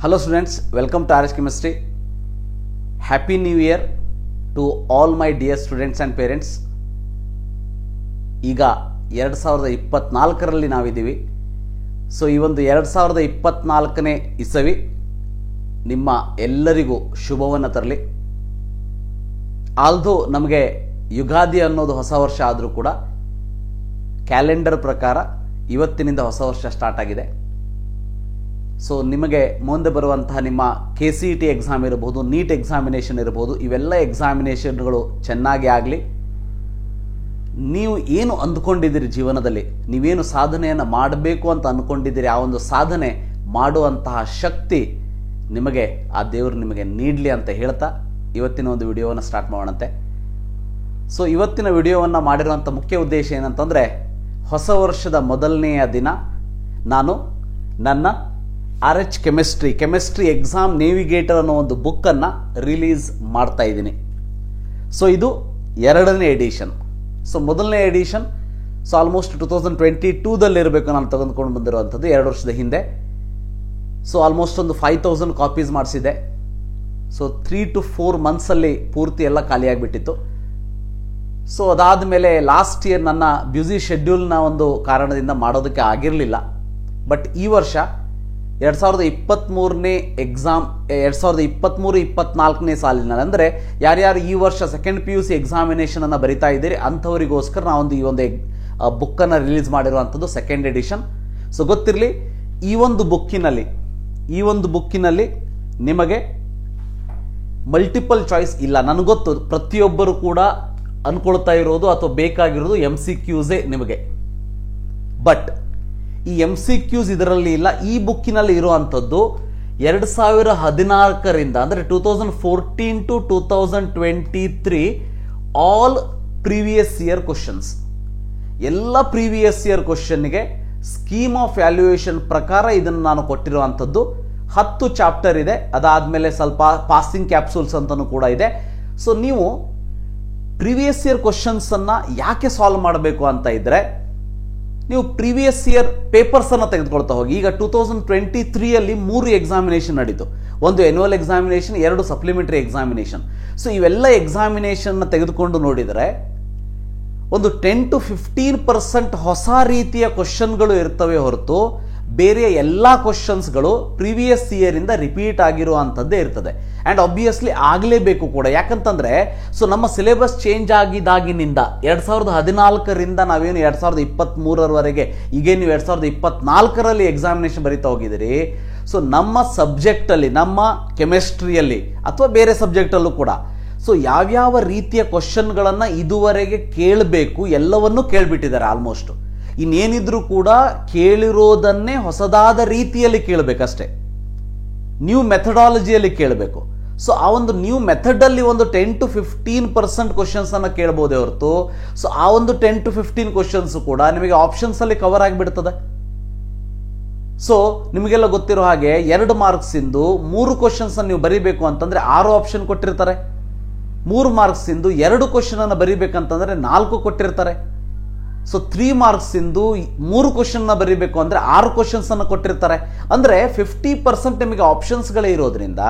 Hello students, welcome to RS Chemistry. Happy New Year to all my dear students and parents. ಈಗ 2024ರಲ್ಲಿ ನಾವಿದ್ದೀವಿ. So ಈ ಒಂದು 2024ನೇ ಇಸವಿ ನಿಮ್ಮ ಎಲ್ಲರಿಗೂ ಶುಭವನ್ನು ತರಲಿ. ಆಲ್ದೋ ನಮಗೆ ಯುಗಾದಿ ಅನ್ನೋದು ಹೊಸ ವರ್ಷ ಆದರೂ ಕೂಡ ಕ್ಯಾಲೆಂಡರ್ ಪ್ರಕಾರ ಇವತ್ತಿನಿಂದ ಹೊಸ ವರ್ಷ ಸ್ಟಾರ್ಟ್ ಆಗಿದೆ. ಸೊ ನಿಮಗೆ ಮುಂದೆ ಬರುವಂತಹ ನಿಮ್ಮ KCET ಎಕ್ಸಾಮ್ ಇರಬಹುದು, ನೀಟ್ ಎಕ್ಸಾಮಿನೇಷನ್ ಇರಬಹುದು, ಇವೆಲ್ಲ ಎಕ್ಸಾಮಿನೇಷನ್ಗಳು ಚೆನ್ನಾಗಿ ಆಗಲಿ. ನೀವು ಏನು ಅಂದ್ಕೊಂಡಿದ್ದೀರಿ ಜೀವನದಲ್ಲಿ, ನೀವೇನು ಸಾಧನೆಯನ್ನು ಮಾಡಬೇಕು ಅಂತ ಅಂದ್ಕೊಂಡಿದ್ದೀರಿ, ಆ ಒಂದು ಸಾಧನೆ ಮಾಡುವಂತಹ ಶಕ್ತಿ ನಿಮಗೆ ಆ ದೇವರು ನಿಮಗೆ ನೀಡಲಿ ಅಂತ ಹೇಳ್ತಾ ಇವತ್ತಿನ ಒಂದು ವಿಡಿಯೋವನ್ನು ಸ್ಟಾರ್ಟ್ ಮಾಡೋಣಂತೆ. ಸೊ ಇವತ್ತಿನ ವಿಡಿಯೋವನ್ನು ಮಾಡಿರುವಂಥ ಮುಖ್ಯ ಉದ್ದೇಶ ಏನಂತಂದರೆ, ಹೊಸ ವರ್ಷದ ಮೊದಲನೆಯ ದಿನ ನಾನು ನನ್ನ RH ಕೆಮಿಸ್ಟ್ರಿ ಎಕ್ಸಾಮ್ ನೇವಿಗೇಟರ್ ಅನ್ನೋ ಒಂದು ಬುಕ್ಕನ್ನು ರಿಲೀಸ್ ಮಾಡ್ತಾ ಇದ್ದೀನಿ. ಸೊ ಇದು 2ನೇ ಎಡಿಷನ್. ಸೊ ಮೊದಲನೇ ಎಡಿಷನ್ ಸೊ ಆಲ್ಮೋಸ್ಟ್ 2022ದಲ್ಲಿ ಇರಬೇಕು ನಾನು ತೆಗೆದುಕೊಂಡು ಬಂದಿರುವಂಥದ್ದು, 2 ವರ್ಷದ ಹಿಂದೆ. ಸೊ ಆಲ್ಮೋಸ್ಟ್ ಒಂದು 5000 ಕಾಪೀಸ್ ಮಾಡಿಸಿದೆ. ಸೊ 3 to 4 ಮಂತ್ಸಲ್ಲಿ ಪೂರ್ತಿ ಎಲ್ಲ ಖಾಲಿಯಾಗಿಬಿಟ್ಟಿತ್ತು. ಸೊ ಅದಾದ ಮೇಲೆ ಲಾಸ್ಟ್ ಇಯರ್ ನನ್ನ ಬ್ಯುಸಿ ಶೆಡ್ಯೂಲ್ನ ಒಂದು ಕಾರಣದಿಂದ ಮಾಡೋದಕ್ಕೆ ಆಗಿರಲಿಲ್ಲ. ಬಟ್ ಈ ವರ್ಷ 2023ನೇ ಎಕ್ಸಾಮ್ 2023-24ನೇ ಸಾಲಿನಲ್ಲಿ, ಅಂದರೆ ಯಾರ್ಯಾರು ಈ ವರ್ಷ ಸೆಕೆಂಡ್ PUC ಎಕ್ಸಾಮಿನೇಷನ್ ಅನ್ನು ಬರಿತಾ ಇದ್ದೀರಿ ಅಂಥವರಿಗೋಸ್ಕರ ನಾವು ಈ ಒಂದು ಬುಕ್ಕನ್ನು ರಿಲೀಸ್ ಮಾಡಿರುವಂಥದ್ದು ಸೆಕೆಂಡ್ ಎಡಿಷನ್. ಸೊ ಗೊತ್ತಿರಲಿ, ಈ ಒಂದು ಬುಕ್ಕಿನಲ್ಲಿ ನಿಮಗೆ ಮಲ್ಟಿಪಲ್ ಚಾಯ್ಸ್ ಇಲ್ಲ. ನನಗೊತ್ತು ಪ್ರತಿಯೊಬ್ಬರು ಕೂಡ ಅನ್ಕೊಳ್ತಾ ಇರೋದು ಅಥವಾ ಬೇಕಾಗಿರೋದು MCQs ನಿಮಗೆ. ಬಟ್ ಈ MCQs ಇದರಲ್ಲಿ ಇಲ್ಲ. ಈ ಬುಕ್ಕಿನಲ್ಲಿ ಇರುವಂಥದ್ದು 2014ರಿಂದ ಅಂದರೆ 2014 to 2023 all previous year questions. ಎಲ್ಲ ಪ್ರೀವಿಯಸ್ ಇಯರ್ ಕ್ವಶನ್ಗೆ ಸ್ಕೀಮ್ ಆಫ್ ವ್ಯಾಲ್ಯೂಯೇಷನ್ ಪ್ರಕಾರ ಇದನ್ನು ನಾನು ಕೊಟ್ಟಿರುವಂಥದ್ದು. 10 ಚಾಪ್ಟರ್ ಇದೆ. ಅದಾದಮೇಲೆ ಸ್ವಲ್ಪ ಪಾಸಿಂಗ್ ಕ್ಯಾಪ್ಸೂಲ್ಸ್ ಅಂತಲೂ ಕೂಡ ಇದೆ. ಸೊ ನೀವು ಪ್ರೀವಿಯಸ್ ಇಯರ್ ಕ್ವಶನ್ಸ್ ಅನ್ನ ಯಾಕೆ ಸಾಲ್ವ್ ಮಾಡಬೇಕು ಅಂತ ಇದ್ರೆ, ನೀವು ಪ್ರೀವಿಯಸ್ ಇಯರ್ ಪೇಪರ್ಸ್ ಅನ್ನು ತೆಗೆದುಕೊಳ್ತಾ ಹೋಗಿ. ಈಗ 2023ಯಲ್ಲಿ 3 ಎಕ್ಸಾಮಿನೇಷನ್ ನಡೀತು. ಒಂದು annual examination, 2 supplementary examination. So ಇವೆಲ್ಲ ಎಕ್ಸಾಮಿನೇಷನ್ ತೆಗೆದುಕೊಂಡು ನೋಡಿದರೆ ಒಂದು 10 to 15% ಹೊಸ ರೀತಿಯ ಕ್ವಶನ್ಗಳು ಇರ್ತವೆ ಹೊರತು ಬೇರೆ ಎಲ್ಲ ಕ್ವಶನ್ಸ್ಗಳು ಪ್ರೀವಿಯಸ್ ಇಯರ್ ಇಂದ ರಿಪೀಟ್ ಆಗಿರುವಂಥದ್ದೇ ಇರ್ತದೆ. ಅಂಡ್ ಆಬ್ವಿಯಸ್ಲಿ ಆಗಲೇಬೇಕು ಕೂಡ. ಯಾಕಂತಂದ್ರೆ ಸೊ ನಮ್ಮ ಸಿಲೆಬಸ್ ಚೇಂಜ್ ಆಗಿದಾಗಿನಿಂದ 2014ರಿಂದ ನಾವೇನು 2023ರವರೆಗೆ, ಈಗೇನು ನೀವು 2024ರಲ್ಲಿ ಎಕ್ಸಾಮಿನೇಷನ್ ಬರೀತಾ ಹೋಗಿದ್ದೀರಿ. ಸೊ ನಮ್ಮ ಸಬ್ಜೆಕ್ಟಲ್ಲಿ, ನಮ್ಮ ಕೆಮಿಸ್ಟ್ರಿಯಲ್ಲಿ ಅಥವಾ ಬೇರೆ ಸಬ್ಜೆಕ್ಟಲ್ಲೂ ಕೂಡ ಸೊ ಯಾವ್ಯಾವ ರೀತಿಯ ಕ್ವಶನ್ಗಳನ್ನು ಇದುವರೆಗೆ ಕೇಳಬೇಕು ಎಲ್ಲವನ್ನೂ ಕೇಳಿಬಿಟ್ಟಿದ್ದಾರೆ ಆಲ್ಮೋಸ್ಟ್. ಇನ್ನೇನಿದ್ರೂ ಕೂಡ ಕೇಳಿರೋದನ್ನೇ ಹೊಸದಾದ ರೀತಿಯಲ್ಲಿ ಕೇಳಬೇಕಷ್ಟೇ, ನ್ಯೂ ಮೆಥಡಾಲಜಿಯಲ್ಲಿ ಕೇಳಬೇಕು. ಸೊ ಆ ಒಂದು ನ್ಯೂ ಮೆಥಡಲ್ಲಿ ಒಂದು 10 to 15% ಕ್ವಶನ್ಸ್ ಅನ್ನು ಕೇಳಬಹುದೇ ಹೊರತು ಸೊ ಆ ಒಂದು 10 to 15 ಕ್ವಶನ್ಸ್ ಕೂಡ ನಿಮಗೆ ಆಪ್ಷನ್ಸ್ ಅಲ್ಲಿ ಕವರ್ ಆಗಿಬಿಡ್ತದೆ. ಸೊ ನಿಮಗೆಲ್ಲ ಗೊತ್ತಿರೋ ಹಾಗೆ 2 ಮಾರ್ಕ್ಸ್ ಇಂದು 3 ಕ್ವಶನ್ಸ್ ನೀವು ಬರೀಬೇಕು ಅಂತಂದ್ರೆ 6 ಆಪ್ಷನ್ ಕೊಟ್ಟಿರ್ತಾರೆ. 3 ಮಾರ್ಕ್ಸ್ ಇಂದು 2 ಕ್ವಶನ್ ಅನ್ನು ಬರೀಬೇಕಂತಂದ್ರೆ 4 ಕೊಟ್ಟಿರ್ತಾರೆ. ಸೊ 3 ಮಾರ್ಕ್ಸ್ ಇಂದು 3 ಕ್ವಶನ್ ಬರೀಬೇಕು ಅಂದ್ರೆ 6 ಕ್ವಶನ್ಸ್ ಅನ್ನು ಕೊಟ್ಟಿರ್ತಾರೆ. ಅಂದ್ರೆ 50% ನಿಮಗೆ ಆಪ್ಷನ್ಸ್ಗಳೇ ಇರೋದ್ರಿಂದ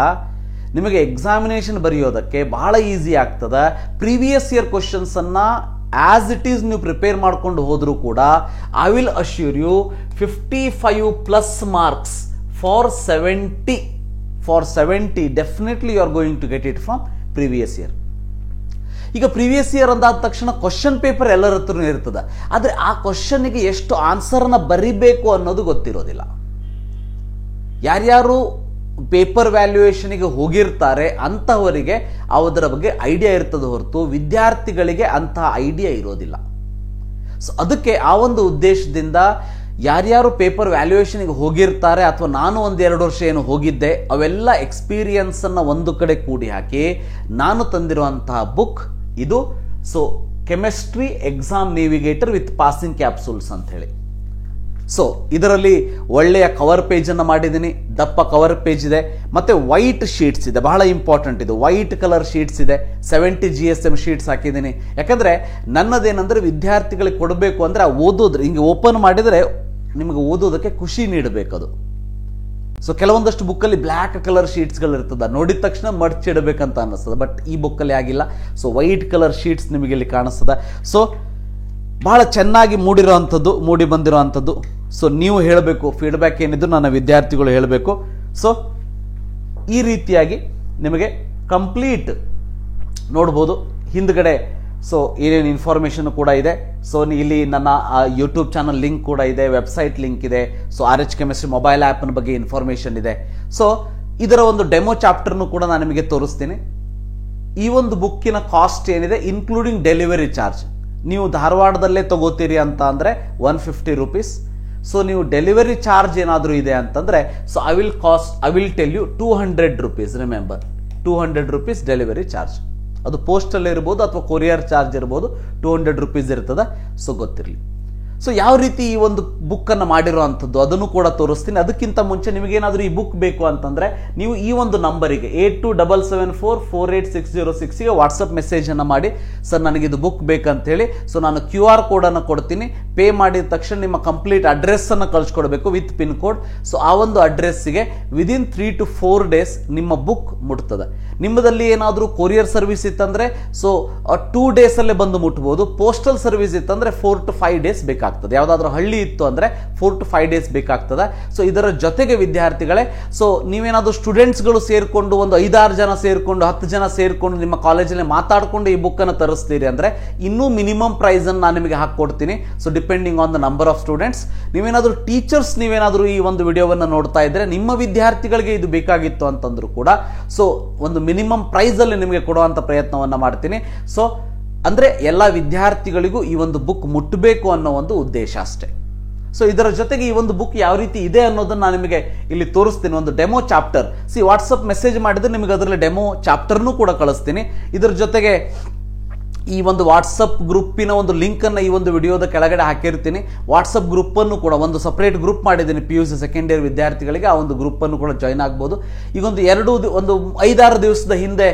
ನಿಮಗೆ ಎಕ್ಸಾಮಿನೇಷನ್ ಬರೆಯೋದಕ್ಕೆ ಬಹಳ ಈಸಿ ಆಗ್ತದೆ. ಪ್ರೀವಿಯಸ್ ಇಯರ್ ಕ್ವಶನ್ಸ್ ಅನ್ನ ಆಸ್ ಇಟ್ ಈಸ್ ನೀವು ಪ್ರಿಪೇರ್ ಮಾಡ್ಕೊಂಡು ಹೋದ್ರೂ ಕೂಡ I will assure you 55+ marks for 70 definitely you are going to get it from previous year. ಈಗ ಪ್ರೀವಿಯಸ್ ಇಯರ್ ಅಂದಾದ ತಕ್ಷಣ ಕ್ವಶನ್ ಪೇಪರ್ ಎಲ್ಲರ ಹತ್ರನೂ ಇರ್ತದೆ. ಆದರೆ ಆ ಕ್ವಶನ್ಗೆ ಎಷ್ಟು ಆನ್ಸರ್ನ ಬರಿಬೇಕು ಅನ್ನೋದು ಗೊತ್ತಿರೋದಿಲ್ಲ. ಯಾರ್ಯಾರು ಪೇಪರ್ ವ್ಯಾಲ್ಯೂಯೇಷನ್ಗೆ ಹೋಗಿರ್ತಾರೆ ಅಂತಹವರಿಗೆ ಅದರ ಬಗ್ಗೆ ಐಡಿಯಾ ಇರ್ತದೆ ಹೊರತು ವಿದ್ಯಾರ್ಥಿಗಳಿಗೆ ಅಂತಹ ಐಡಿಯಾ ಇರೋದಿಲ್ಲ. ಸೊ ಅದಕ್ಕೆ ಆ ಒಂದು ಉದ್ದೇಶದಿಂದ ಯಾರ್ಯಾರು ಪೇಪರ್ ವ್ಯಾಲ್ಯೂಯೇಷನ್ಗೆ ಹೋಗಿರ್ತಾರೆ ಅಥವಾ ನಾನು 1-2 ವರ್ಷ ಏನು ಹೋಗಿದ್ದೆ ಅವೆಲ್ಲ ಎಕ್ಸ್ಪೀರಿಯನ್ಸ್ ಅನ್ನ ಒಂದು ಕಡೆ ಕೂಡಿ ಹಾಕಿ ನಾನು ತಂದಿರುವಂತಹ ಬುಕ್ ಇದು. So chemistry exam navigator with passing capsules ಅಂತ ಹೇಳಿ. ಸೊ ಇದರಲ್ಲಿ ಒಳ್ಳೆಯ ಕವರ್ ಪೇಜ್ ಅನ್ನು ಮಾಡಿದ್ದೀನಿ. ದಪ್ಪ ಕವರ್ ಪೇಜ್ ಇದೆ, ಮತ್ತೆ ವೈಟ್ ಶೀಟ್ಸ್ ಇದೆ. ಬಹಳ ಇಂಪಾರ್ಟೆಂಟ್ ಇದು, ವೈಟ್ ಕಲರ್ ಶೀಟ್ಸ್ ಇದೆ. 70 GSM ಶೀಟ್ಸ್ ಹಾಕಿದ್ದೀನಿ. ಯಾಕಂದ್ರೆ ನನ್ನದೇನಂದ್ರೆ ವಿದ್ಯಾರ್ಥಿಗಳಿಗೆ ಕೊಡಬೇಕು ಅಂದ್ರೆ ಓದೋದ್ರೆ ಹಿಂಗೆ ಓಪನ್ ಮಾಡಿದ್ರೆ ನಿಮಗೆ ಓದೋದಕ್ಕೆ ಖುಷಿ ನೀಡಬೇಕದು. ಸೊ ಕೆಲವೊಂದಷ್ಟು ಬುಕ್ಕಲ್ಲಿ ಬ್ಲ್ಯಾಕ್ ಕಲರ್ ಶೀಟ್ಸ್ಗಳು ಇರ್ತದೆ, ನೋಡಿದ ತಕ್ಷಣ ಮಡ್ಚಿಡಬೇಕಂತ ಅನ್ನಿಸ್ತದೆ. ಬಟ್ ಈ ಬುಕ್ಕಲ್ಲಿ ಆಗಿಲ್ಲ. ಸೊ ವೈಟ್ ಕಲರ್ ಶೀಟ್ಸ್ ನಿಮಗೆ ಇಲ್ಲಿ ಕಾಣಿಸ್ತದೆ. ಸೊ ಬಹಳ ಚೆನ್ನಾಗಿ ಮೂಡಿ ಬಂದಿರೋ ಅಂಥದ್ದು. ಸೊ ನೀವು ಹೇಳಬೇಕು, ಫೀಡ್ಬ್ಯಾಕ್ ಏನಿದ್ರು ನನ್ನ ವಿದ್ಯಾರ್ಥಿಗಳು ಹೇಳಬೇಕು. ಸೊ ಈ ರೀತಿಯಾಗಿ ನಿಮಗೆ ಕಂಪ್ಲೀಟ್ ನೋಡ್ಬೋದು. ಹಿಂದ್ಗಡೆ ಸೊ ಏನೇನು ಇನ್ಫಾರ್ಮೇಷನ್ ಕೂಡ ಇದೆ. ಸೊ ಇಲ್ಲಿ ನನ್ನ ಯೂಟ್ಯೂಬ್ ಚಾನಲ್ ಲಿಂಕ್ ಕೂಡ ಇದೆ, ವೆಬ್ಸೈಟ್ ಲಿಂಕ್ ಇದೆ. ಸೊ RH ಕೆಮಿಸ್ಟ್ರಿ ಮೊಬೈಲ್ ಆ್ಯಪ್ನ ಬಗ್ಗೆ ಇನ್ಫಾರ್ಮೇಷನ್ ಇದೆ. ಸೊ ಇದರ ಒಂದು ಡೆಮೋ ಚಾಪ್ಟರ್ನು ಕೂಡ ನಾನು ನಿಮಗೆ ತೋರಿಸ್ತೀನಿ. ಈ ಒಂದು ಬುಕ್ಕಿನ ಕಾಸ್ಟ್ ಏನಿದೆ ಇನ್ಕ್ಲೂಡಿಂಗ್ ಡೆಲಿವರಿ ಚಾರ್ಜ್, ನೀವು ಧಾರವಾಡದಲ್ಲೇ ತಗೋತೀರಿ ಅಂತ ಅಂದರೆ 150 ರೂಪೀಸ್. ಸೊ ನೀವು ಡೆಲಿವರಿ ಚಾರ್ಜ್ ಏನಾದರೂ ಇದೆ ಅಂತಂದರೆ so I will tell you 200 rupees. Remember, 200 rupees delivery charge. ಅದು ಪೋಸ್ಟಲ್ಲಿ ಇರ್ಬೋದು ಅಥವಾ ಕೊರಿಯರ್ ಚಾರ್ಜ್ ಇರ್ಬೋದು, 200 ರೂಪೀಸ್ ಇರ್ತದೆ. ಸೊ ಗೊತ್ತಿರಲಿ. ಸೊ ಯಾವ ರೀತಿ ಈ ಒಂದು ಬುಕ್ಕನ್ನು ಮಾಡಿರೋ ಅಂಥದ್ದು ಅದನ್ನು ಕೂಡ ತೋರಿಸ್ತೀನಿ. ಅದಕ್ಕಿಂತ ಮುಂಚೆ ನಿಮಗೇನಾದರೂ ಈ ಬುಕ್ ಬೇಕು ಅಂತಂದರೆ ನೀವು ಈ ಒಂದು ನಂಬರಿಗೆ 8277448606ಗೆ ವಾಟ್ಸಪ್ ಮೆಸೇಜನ್ನು ಮಾಡಿ, ಸರ್ ನನಗಿದು ಬುಕ್ ಬೇಕಂತೇಳಿ. ಸೊ ನಾನು QR ಕೋಡನ್ನು ಕೊಡ್ತೀನಿ. ಪೇ ಮಾಡಿದ ತಕ್ಷಣ ನಿಮ್ಮ ಕಂಪ್ಲೀಟ್ ಅಡ್ರೆಸ್ಸನ್ನು ಕಳಿಸ್ಕೊಡ್ಬೇಕು ವಿತ್ ಪಿನ್ ಕೋಡ್. ಸೊ ಆ ಒಂದು ಅಡ್ರೆಸ್ಸಿಗೆ ವಿದಿನ್ 3 to 4 ಡೇಸ್ ನಿಮ್ಮ ಬುಕ್ ಮುಟ್ತದೆ. ನಿಮ್ಮದಲ್ಲಿ ಏನಾದರೂ ಕೊರಿಯರ್ ಸರ್ವಿಸ್ ಇತ್ತಂದರೆ ಸೊ 2 ಡೇಸಲ್ಲೇ ಬಂದು ಮುಟ್ಬೋದು. ಪೋಸ್ಟಲ್ ಸರ್ವಿಸ್ ಇತ್ತಂದರೆ 4 to 5 ಡೇಸ್ ಬೇಕಾಗ್ತದೆ. ಯಾವುದಾದ್ರೂ ಹಳ್ಳಿ ಇತ್ತು ಅಂದರೆ 4 to 5 ಡೇಸ್ ಬೇಕಾಗ್ತದೆ. ಸೊ ಇದರ ಜೊತೆಗೆ ವಿದ್ಯಾರ್ಥಿಗಳೇ, ಸೊ ನೀವೇನಾದರೂ ಸ್ಟೂಡೆಂಟ್ಸ್ಗಳು ಸೇರಿಕೊಂಡು ಒಂದು 5-6 ಜನ ಸೇರಿಕೊಂಡು 10 ಜನ ಸೇರಿಕೊಂಡು ನಿಮ್ಮ ಕಾಲೇಜಲ್ಲಿ ಮಾತಾಡಿಕೊಂಡು ಈ ಬುಕ್ಕನ್ನು ತರಿಸ್ತೀರಿ ಅಂದರೆ ಇನ್ನೂ ಮಿನಿಮಮ್ ಪ್ರೈಸನ್ನು ನಾನು ನಿಮಗೆ ಹಾಕ್ಕೊಡ್ತೀನಿ. So depending on the number of students. ನೀವೇನಾದರೂ ಟೀಚರ್ಸ್ ನೀವೇನಾದರೂ ಈ ಒಂದು ವಿಡಿಯೋವನ್ನು ನೋಡ್ತಾ ಇದ್ರೆ ನಿಮ್ಮ ವಿದ್ಯಾರ್ಥಿಗಳಿಗೆ ಇದು ಬೇಕಾಗಿತ್ತು ಅಂತಂದ್ರೂ ಕೂಡ ಸೊ ಒಂದು ಮಿನಿಮಮ್ ಪ್ರೈಸಲ್ಲಿ ನಿಮಗೆ ಕೊಡುವಂಥ ಪ್ರಯತ್ನವನ್ನು ಮಾಡ್ತೀನಿ. ಸೊ ಅಂದರೆ ಎಲ್ಲ ವಿದ್ಯಾರ್ಥಿಗಳಿಗೂ ಈ ಒಂದು ಬುಕ್ ಮುಟ್ಟಬೇಕು ಅನ್ನೋ ಒಂದು ಉದ್ದೇಶ ಅಷ್ಟೇ. ಸೊ ಇದರ ಜೊತೆಗೆ ಈ ಒಂದು ಬುಕ್ ಯಾವ ರೀತಿ ಇದೆ ಅನ್ನೋದನ್ನು ನಾನು ನಿಮಗೆ ಇಲ್ಲಿ ತೋರಿಸ್ತೀನಿ. ಒಂದು ಡೆಮೋ ಚಾಪ್ಟರ್ ವಾಟ್ಸಪ್ ಮೆಸೇಜ್ ಮಾಡಿದ್ರೆ ನಿಮಗೆ ಅದರಲ್ಲಿ ಡೆಮೋ ಚಾಪ್ಟರ್ನೂ ಕೂಡ ಕಳಿಸ್ತೀನಿ. ಇದರ ಜೊತೆಗೆ ಈ ಒಂದು ವಾಟ್ಸಪ್ ಗ್ರೂಪಿನ ಒಂದು ಲಿಂಕನ್ನು ಈ ಒಂದು ವಿಡಿಯೋದ ಕೆಳಗಡೆ ಹಾಕಿರ್ತೀನಿ. ವಾಟ್ಸಪ್ ಗ್ರೂಪನ್ನು ಕೂಡ ಒಂದು ಸಪ್ರೇಟ್ ಗ್ರೂಪ್ ಮಾಡಿದ್ದೀನಿ PUC ಸೆಕೆಂಡ್ ಇಯರ್ ವಿದ್ಯಾರ್ಥಿಗಳಿಗೆ. ಆ ಒಂದು ಗ್ರೂಪನ್ನು ಕೂಡ ಜಾಯ್ನ್ ಆಗ್ಬೋದು. ಈಗ ಒಂದು 5-6 ದಿವಸದ ಹಿಂದೆ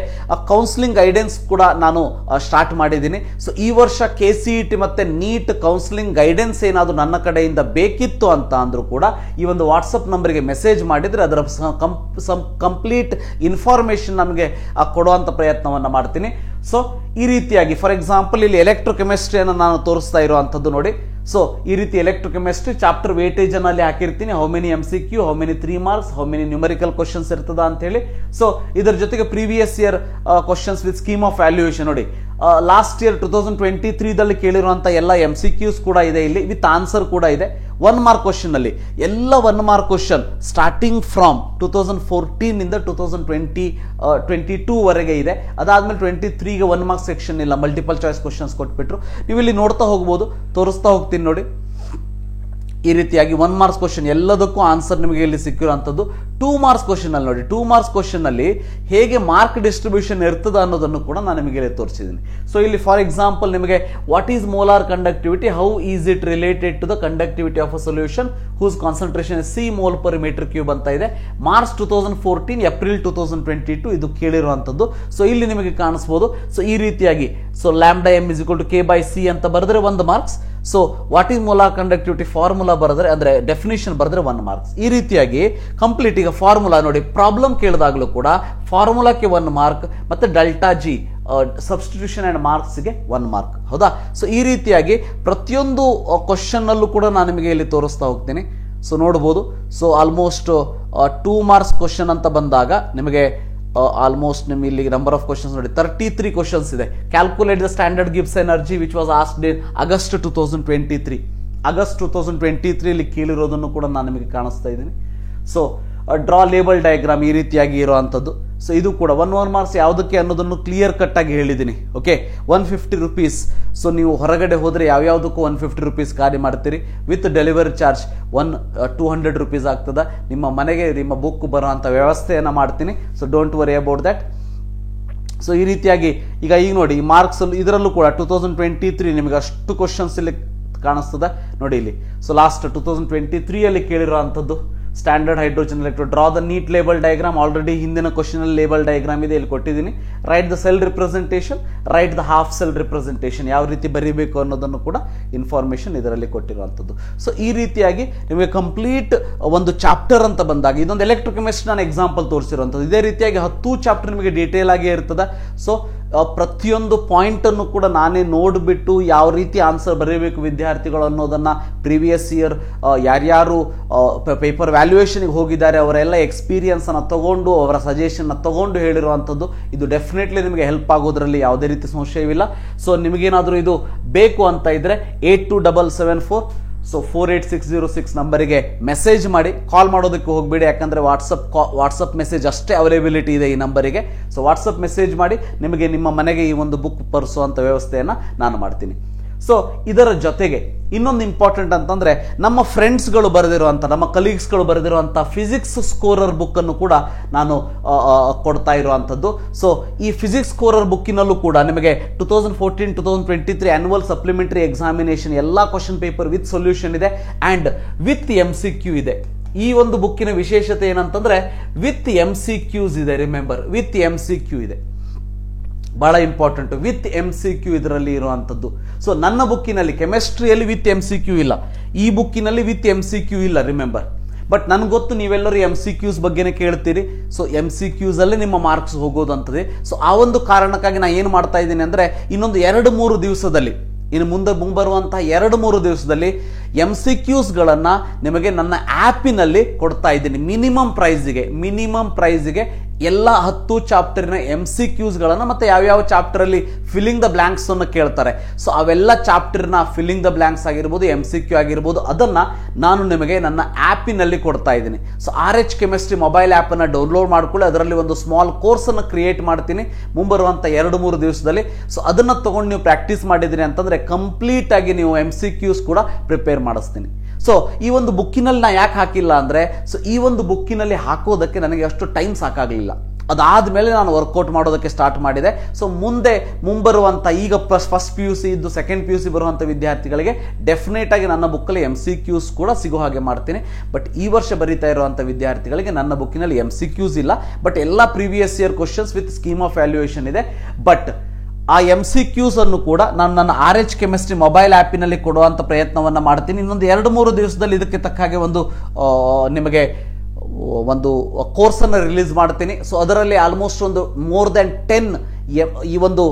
ಕೌನ್ಸಿಲಿಂಗ್ ಗೈಡೆನ್ಸ್ ಕೂಡ ನಾನು ಸ್ಟಾರ್ಟ್ ಮಾಡಿದ್ದೀನಿ. ಸೊ ಈ ವರ್ಷ KCET ಮತ್ತು ನೀಟ್ ಕೌನ್ಸಿಲಿಂಗ್ ಗೈಡೆನ್ಸ್ ಏನಾದರೂ ನನ್ನ ಕಡೆಯಿಂದ ಬೇಕಿತ್ತು ಅಂತ ಅಂದರೂ ಕೂಡ ಈ ಒಂದು ವಾಟ್ಸಪ್ ನಂಬರ್ಗೆ ಮೆಸೇಜ್ ಮಾಡಿದರೆ ಅದರ ಕಂಪ್ಲೀಟ್ ಇನ್ಫಾರ್ಮೇಷನ್ ನಮಗೆ ಕೊಡುವಂಥ ಪ್ರಯತ್ನವನ್ನು ಮಾಡ್ತೀನಿ. ಸೊ ಈ ರೀತಿಯಾಗಿ ಫಾರ್ ಎಕ್ಸಾಂಪಲ್ ಇಲ್ಲಿ ಎಲೆಕ್ಟ್ರೋಕೆಮಿಸ್ಟ್ರಿಯನ್ನು ನಾನು ತೋರಿಸ್ತಾ ಇರುವಂಥದ್ದು ನೋಡಿ. ಸೊ ಈ ರೀತಿ ಎಲೆಕ್ಟ್ರೋಕೆಮಿಸ್ಟ್ರಿ ಚಾಪ್ಟರ್ ವೇಟೇಜ್ ಅನ್ನು ಅಲ್ಲಿ ಹಾಕಿರ್ತೀನಿ. How many MCQ, how many 3 marks, how many numerical questions ಇರ್ತದ ಅಂತ ಹೇಳಿ. ಸೊ ಇದರ ಜೊತೆಗೆ previous year questions with scheme of valuation ನೋಡಿ. ಲಾಸ್ಟ್ ಇಯರ್ 2023ದಲ್ಲಿ ಕೇಳಿರುವಂಥ ಎಲ್ಲ MCQs ಕೂಡ ಇದೆ ಇಲ್ಲಿ, ವಿತ್ ಆನ್ಸರ್ ಕೂಡ ಇದೆ. 1 ಮಾರ್ಕ್ ಕ್ವಶನ್ ಅಲ್ಲಿ ಎಲ್ಲ 1 ಮಾರ್ಕ್ ಕ್ವಶನ್ ಸ್ಟಾರ್ಟಿಂಗ್ ಫ್ರಾಮ್ 2014 2022 ವರೆಗೆ ಇದೆ. ಅದಾದ್ಮೇಲೆ 23ಗೆ 1 ಮಾರ್ಕ್ ಸೆಕ್ಷನ್ ಇಲ್ಲ, ಮಲ್ಟಿಪಲ್ ಚಾಯ್ಸ್ ಕ್ವಶನ್ಸ್ ಕೊಟ್ಬಿಟ್ರು. ನೀವು ಇಲ್ಲಿ ನೋಡ್ತಾ ಹೋಗ್ಬೋದು, ತೋರಿಸ್ತಾ ಹೋಗ್ತೀನಿ ನೋಡಿ. ಈ ರೀತಿಯಾಗಿ 1 ಮಾರ್ಕ್ಸ್ ಕ್ವಶನ್ ಎಲ್ಲದಕ್ಕೂ ಆನ್ಸರ್ ನಿಮಗೆ ಇಲ್ಲಿ ಸಿಕ್ಕಿರುವಂಥದ್ದು. 2 ಮಾರ್ಕ್ಸ್ ಕ್ವಶನ್ ಅಲ್ಲಿ ನೋಡಿ, 2 ಮಾರ್ಕ್ಸ್ ಕ್ವಶನ್ ಅಲ್ಲಿ ಹೇಗೆ ಮಾರ್ಕ್ ಡಿಸ್ಟ್ರಿಬ್ಯೂಷನ್ ಇರ್ತದೆ ಅನ್ನೋದನ್ನು ಕೂಡ ನಾನು ನಿಮಗೆ ಇಲ್ಲಿ ತೋರಿಸಿದ್ದೀನಿ. ಸೊ ಇಲ್ಲಿ ಫಾರ್ ಎಕ್ಸಾಂಪಲ್ ನಿಮಗೆ what is molar conductivity, how is it related to the conductivity of a solution whose concentration C mole per meter cube ಅಂತ ಇದೆ. ಮಾರ್ಚ್ 2014, ಏಪ್ರಿಲ್ 2022 ಇದು ಕೇಳಿರುವಂಥದ್ದು. ಸೊ ಇಲ್ಲಿ ನಿಮಗೆ ಕಾಣಿಸ್ಬೋದು. ಸೊ ಈ ರೀತಿಯಾಗಿ ಸೊ ಲ್ಯಾಂಬ್ಡಾ m = K/C ಅಂತ ಬರೆದ್ರೆ 1 marks. So what is molar conductivity formula ಬರೆದ್ರೆ ಅಂದ್ರೆ ಡೆಫಿನಿಷನ್ ಬರೆದ್ರೆ 1 ಮಾರ್ಕ್ಸ್. ಈ ರೀತಿಯಾಗಿ ಕಂಪ್ಲೀಟ್ ಈಗ ಫಾರ್ಮುಲಾ ನೋಡಿ, ಪ್ರಾಬ್ಲಮ್ ಕೇಳಿದಾಗಲೂ ಕೂಡ ಫಾರ್ಮುಲಾಕ್ಕೆ 1 ಮಾರ್ಕ್ ಮತ್ತೆ ಡೆಲ್ಟಾ G ಸಬ್ಸ್ಟಿಟ್ಯೂಷನ್ ಅಂಡ್ ಮಾರ್ಕ್ಸ್ಗೆ 1 ಮಾರ್ಕ್. ಹೌದಾ? ಸೊ ಈ ರೀತಿಯಾಗಿ ಪ್ರತಿಯೊಂದು ಕ್ವಶನ್ ಅಲ್ಲೂ ಕೂಡ ನಾನು ನಿಮಗೆ ಇಲ್ಲಿ ತೋರಿಸ್ತಾ ಹೋಗ್ತೀನಿ. ಸೊ ನೋಡ್ಬೋದು. ಸೊ ಆಲ್ಮೋಸ್ಟ್ 2 ಮಾರ್ಕ್ಸ್ ಕ್ವಶನ್ ಅಂತ ಬಂದಾಗ ನಿಮಗೆ ಆಲ್ಮೋಸ್ಟ್ ನಿಮ್ಗೆ ಇಲ್ಲಿ ನಂಬರ್ ಆಫ್ ಕ್ವಶನ್ಸ್ ನೋಡಿ 33 ಕ್ವಶನ್ಸ್ ಇದೆ. Calculate the standard Gibbs energy which was asked in August 2023. August 2023 ಇಲ್ಲಿ ಕೇಳಿರೋದನ್ನು ಕೂಡ ನಾನು ನಿಮಗೆ ಕಾಣಿಸ್ತಾ ಇದ್ದೀನಿ. ಸೊ ಡ್ರಾ ಲೇಬಲ್ ಡಯಾಗ್ರಾಮ್ ಈ ರೀತಿಯಾಗಿ ಇರುವಂಥದ್ದು. ಸೊ ಇದು ಕೂಡ 1 ಮಾರ್ಕ್ಸ್ ಯಾವುದಕ್ಕೆ ಅನ್ನೋದನ್ನು ಕ್ಲಿಯರ್ ಕಟ್ ಆಗಿ ಹೇಳಿದ್ದೀನಿ. Okay, 150 rupees. ಸೊ ನೀವು ಹೊರಗಡೆ ಹೋದರೆ ಯಾವ್ಯಾವುದಕ್ಕೂ 150 ರೂಪೀಸ್ ಖಾಲಿ ಮಾಡ್ತೀರಿ. ವಿತ್ ಡೆಲಿವರಿ ಚಾರ್ಜ್ 200 ರೂಪೀಸ್ ಆಗ್ತದೆ. ನಿಮ್ಮ ಮನೆಗೆ ನಿಮ್ಮ ಬುಕ್ ಬರೋಂಥ ವ್ಯವಸ್ಥೆಯನ್ನು ಮಾಡ್ತೀನಿ. So don't worry about that. So ಈ ರೀತಿಯಾಗಿ ಈಗ ನೋಡಿ ಮಾರ್ಕ್ಸ್ ಇದರಲ್ಲೂ ಕೂಡ 2023 ನಿಮಗೆ ಅಷ್ಟು ಕ್ವಶನ್ಸ್ ಇಲ್ಲಿ ಕಾಣಿಸ್ತದೆ ನೋಡಿ ಇಲ್ಲಿ. ಸೊ ಲಾಸ್ಟ್ 2023 ಅಲ್ಲಿ ಕೇಳಿರೋ ಅಂಥದ್ದು standard hydrogen electrode, draw the neat label diagram. Already ಹಿಂದಿನ ಕ್ವಶನ್ ಅಲ್ಲಿ ಲೇಬಲ್ ಡಯಾಗ್ರಾಮ್ ಇದೆ, ಇಲ್ಲಿ ಕೊಟ್ಟಿದ್ದೀನಿ. Right the cell representation, right the half cell representation, ಯಾವ ರೀತಿ ಬರೀಬೇಕು ಅನ್ನೋದನ್ನು ಕೂಡ ಇನ್ಫಾರ್ಮೇಶನ್ ಇದರಲ್ಲಿ ಕೊಟ್ಟಿರುವಂಥದ್ದು. ಸೊ ಈ ರೀತಿಯಾಗಿ ನಿಮಗೆ ಕಂಪ್ಲೀಟ್ ಒಂದು ಚಾಪ್ಟರ್ ಅಂತ ಬಂದಾಗ, ಇದೊಂದು ಎಲೆಕ್ಟ್ರೋಕೆಮಿಸ್ಟ್ರಿ ನಾನು ಎಕ್ಸಾಂಪಲ್ ತೋರಿಸಿರುವಂಥದ್ದು. ಇದೇ ರೀತಿಯಾಗಿ 10 ಚಾಪ್ಟರ್ ನಿಮಗೆ ಡೀಟೇಲ್ ಆಗಿ ಇರ್ತದೆ. ಸೊ ಪ್ರತಿಯೊಂದು ಪಾಯಿಂಟ್ ಅನ್ನು ಕೂಡ ನಾನೇ ನೋಡಿಬಿಟ್ಟು ಯಾವ ರೀತಿ ಆನ್ಸರ್ ಬರೀಬೇಕು ವಿದ್ಯಾರ್ಥಿಗಳು ಅನ್ನೋದನ್ನ ಪ್ರೀವಿಯಸ್ ಇಯರ್ ಯಾರ್ಯಾರು ಪೇಪರ್ ವ್ಯಾಲ್ಯೂಯೇಷನ್ಗೆ ಹೋಗಿದ್ದಾರೆ ಅವರೆಲ್ಲ ಎಕ್ಸ್ಪೀರಿಯನ್ಸ್ ಅನ್ನು ತಗೊಂಡು, ಅವರ ಸಜೆಷನ್ ತಗೊಂಡು ಹೇಳಿರುವಂಥದ್ದು. ಇದು ಡೆಫಿನೆಟ್ಲಿ ನಿಮಗೆ ಹೆಲ್ಪ್ ಆಗೋದ್ರಲ್ಲಿ ಯಾವುದೇ ರೀತಿ ಸಂಶಯವಿಲ್ಲ. ಸೊ ನಿಮಗೇನಾದರೂ ಇದು ಬೇಕು ಅಂತ ಇದ್ರೆ 827774 48606 ನಂಬರಿಗೆ ಮೆಸೇಜ್ ಮಾಡಿ. ಕಾಲ್ ಮಾಡೋದಕ್ಕೆ ಹೋಗಬೇಡಿ, ಯಾಕಂದರೆ ವಾಟ್ಸಪ್ ಮೆಸೇಜ್ ಅಷ್ಟೇ ಅವೈಲೇಬಿಲಿಟಿ ಇದೆ ಈ ನಂಬರಿಗೆ. ಸೊ ವಾಟ್ಸಪ್ ಮೆಸೇಜ್ ಮಾಡಿ, ನಿಮಗೆ ನಿಮ್ಮ ಮನೆಗೆ ಈ ಒಂದು ಬುಕ್ ತರಿಸುವಂಥ ವ್ಯವಸ್ಥೆಯನ್ನು ನಾನು ಮಾಡ್ತೀನಿ. ಸೊ ಇದರ ಜೊತೆಗೆ ಇನ್ನೊಂದು ಇಂಪಾರ್ಟೆಂಟ್ ಅಂತಂದ್ರೆ, ನಮ್ಮ ಫ್ರೆಂಡ್ಸ್ಗಳು ಬರೆದಿರುವಂಥ, ನಮ್ಮ ಕಲೀಗ್ಸ್ಗಳು ಬರೆದಿರುವಂಥ ಫಿಸಿಕ್ಸ್ ಸ್ಕೋರರ್ ಬುಕ್ ಅನ್ನು ಕೂಡ ನಾನು ಕೊಡ್ತಾ ಇರುವಂಥದ್ದು. ಸೊ ಈ ಫಿಸಿಕ್ಸ್ ಸ್ಕೋರರ್ ಬುಕ್ಕಿನಲ್ಲೂ ಕೂಡ ನಿಮಗೆ 2014-2023 ಆನ್ಯುವಲ್ ಸಪ್ಲಿಮೆಂಟರಿ ಎಕ್ಸಾಮಿನೇಷನ್ ಎಲ್ಲ ಕ್ವಶನ್ ಪೇಪರ್ ವಿತ್ ಸೊಲ್ಯೂಷನ್ ಇದೆ ಆ್ಯಂಡ್ ವಿತ್ MCQ ಇದೆ. ಈ ಒಂದು ಬುಕ್ಕಿನ ವಿಶೇಷತೆ ಏನಂತಂದ್ರೆ ವಿತ್ MCQs ಇದೆ. ರಿಮೆಂಬರ್, ವಿತ್ MCQ ಇದೆ, ಬಹಳ ಇಂಪಾರ್ಟೆಂಟ್. ವಿತ್ MCQ ಇದರಲ್ಲಿ ಇರುವಂಥದ್ದು. ಸೊ ನನ್ನ ಬುಕ್ಕಿನಲ್ಲಿ ಕೆಮಿಸ್ಟ್ರಿಯಲ್ಲಿ ವಿತ್ MCQ ಇಲ್ಲ, ಈ ಬುಕ್ಕಿನಲ್ಲಿ ವಿತ್ MCQ ಇಲ್ಲ, ರಿಮೆಂಬರ್. ಬಟ್ ನನಗೆ ಗೊತ್ತು ನೀವೆಲ್ಲರೂ MCQs ಬಗ್ಗೆನೇ ಕೇಳ್ತೀರಿ. ಸೊ MCQs ಅಲ್ಲಿ ನಿಮ್ಮ ಮಾರ್ಕ್ಸ್ ಹೋಗೋದಂತದೆ. ಸೊ ಆ ಒಂದು ಕಾರಣಕ್ಕಾಗಿ ನಾನು ಏನು ಮಾಡ್ತಾ ಇದ್ದೀನಿ ಅಂದರೆ, ಇನ್ನೊಂದು 2-3 ದಿವಸದಲ್ಲಿ, ಇನ್ನು ಮುಂದೆ ಮುಂಬರುವಂತಹ 2-3 ದಿವಸದಲ್ಲಿ MCQsಗಳನ್ನು ನಿಮಗೆ ನನ್ನ ಆ್ಯಪಿನಲ್ಲಿ ಕೊಡ್ತಾ ಇದ್ದೀನಿ. ಮಿನಿಮಮ್ ಪ್ರೈಸಿಗೆ ಎಲ್ಲ 10 ಚಾಪ್ಟರ್ನ MCQsಗಳನ್ನು ಮತ್ತು ಯಾವ್ಯಾವ ಚಾಪ್ಟರಲ್ಲಿ ಫಿಲ್ಲಿಂಗ್ ದ ಬ್ಲ್ಯಾಂಕ್ಸ್ ಅನ್ನು ಕೇಳ್ತಾರೆ. ಸೊ ಅವೆಲ್ಲ ಚಾಪ್ಟರ್ನ ಫಿಲ್ಲಿಂಗ್ ದ ಬ್ಲ್ಯಾಂಕ್ಸ್ ಆಗಿರ್ಬೋದು, MCQ ಆಗಿರ್ಬೋದು, ಅದನ್ನು ನಾನು ನಿಮಗೆ ನನ್ನ ಆ್ಯಪಿನಲ್ಲಿ ಕೊಡ್ತಾ ಇದ್ದೀನಿ. ಸೊ RH ಕೆಮಿಸ್ಟ್ರಿ ಮೊಬೈಲ್ ಆ್ಯಪನ್ನು ಡೌನ್ಲೋಡ್ ಮಾಡ್ಕೊಳ್ಳಿ. ಅದರಲ್ಲಿ ಒಂದು ಸ್ಮಾಲ್ ಕೋರ್ಸನ್ನು ಕ್ರಿಯೇಟ್ ಮಾಡ್ತೀನಿ ಮುಂಬರುವಂಥ 2-3 ದಿವಸದಲ್ಲಿ. ಸೊ ಅದನ್ನು ತೊಗೊಂಡು ನೀವು ಪ್ರಾಕ್ಟೀಸ್ ಮಾಡಿದ್ರಿ ಅಂತಂದರೆ ಕಂಪ್ಲೀಟ್ ಆಗಿ ನೀವು MCQs ಕೂಡ ಪ್ರಿಪೇರ್ ಮಾಡಿಸ್ತೀನಿ. ಸೊ ಈ ಒಂದು ಬುಕ್ಕಿನಲ್ಲಿ ನಾ ಯಾಕೆ ಹಾಕಿಲ್ಲ ಅಂದರೆ, ಸೊ ಈ ಒಂದು ಬುಕ್ಕಿನಲ್ಲಿ ಹಾಕೋದಕ್ಕೆ ನನಗೆ ಅಷ್ಟು ಟೈಮ್ ಸಾಕಾಗಲಿಲ್ಲ. ಅದಾದಮೇಲೆ ನಾನು ವರ್ಕೌಟ್ ಮಾಡೋದಕ್ಕೆ ಸ್ಟಾರ್ಟ್ ಮಾಡಿದೆ. ಸೊ ಮುಂಬರುವಂಥ ಈಗ ಫಸ್ಟ್ PUC ಇದ್ದು ಸೆಕೆಂಡ್ PUC ಬರುವಂಥ ವಿದ್ಯಾರ್ಥಿಗಳಿಗೆ ಡೆಫಿನೆಟ್ ಆಗಿ ನನ್ನ ಬುಕ್ಕಲ್ಲಿ MCQs ಕೂಡ ಸಿಗೋ ಹಾಗೆ ಮಾಡ್ತೀನಿ. ಬಟ್ ಈ ವರ್ಷ ಬರೀತಾ ಇರುವಂಥ ವಿದ್ಯಾರ್ಥಿಗಳಿಗೆ ನನ್ನ ಬುಕ್ಕಿನಲ್ಲಿ MCQs ಇಲ್ಲ, ಬಟ್ ಎಲ್ಲ previous year questions with scheme of valuation ಇದೆ. ಬಟ್ ಆ MCQs ಅನ್ನು ಕೂಡ ನಾನು ನನ್ನ RH ಕೆಮಿಸ್ಟ್ರಿ ಮೊಬೈಲ್ ಆ್ಯಪಿನಲ್ಲಿ ಕೊಡುವಂಥ ಪ್ರಯತ್ನವನ್ನು ಮಾಡ್ತೀನಿ. ಇನ್ನೊಂದು 2-3 ದಿವಸದಲ್ಲಿ ಇದಕ್ಕೆ ತಕ್ಕ ಹಾಗೆ ನಿಮಗೆ ಒಂದು ಕೋರ್ಸನ್ನು ರಿಲೀಸ್ ಮಾಡ್ತೀನಿ. ಸೊ ಅದರಲ್ಲಿ ಆಲ್ಮೋಸ್ಟ್ ಒಂದು ಮೋರ್ ದ್ಯಾನ್ 10 ಈ ಒಂದು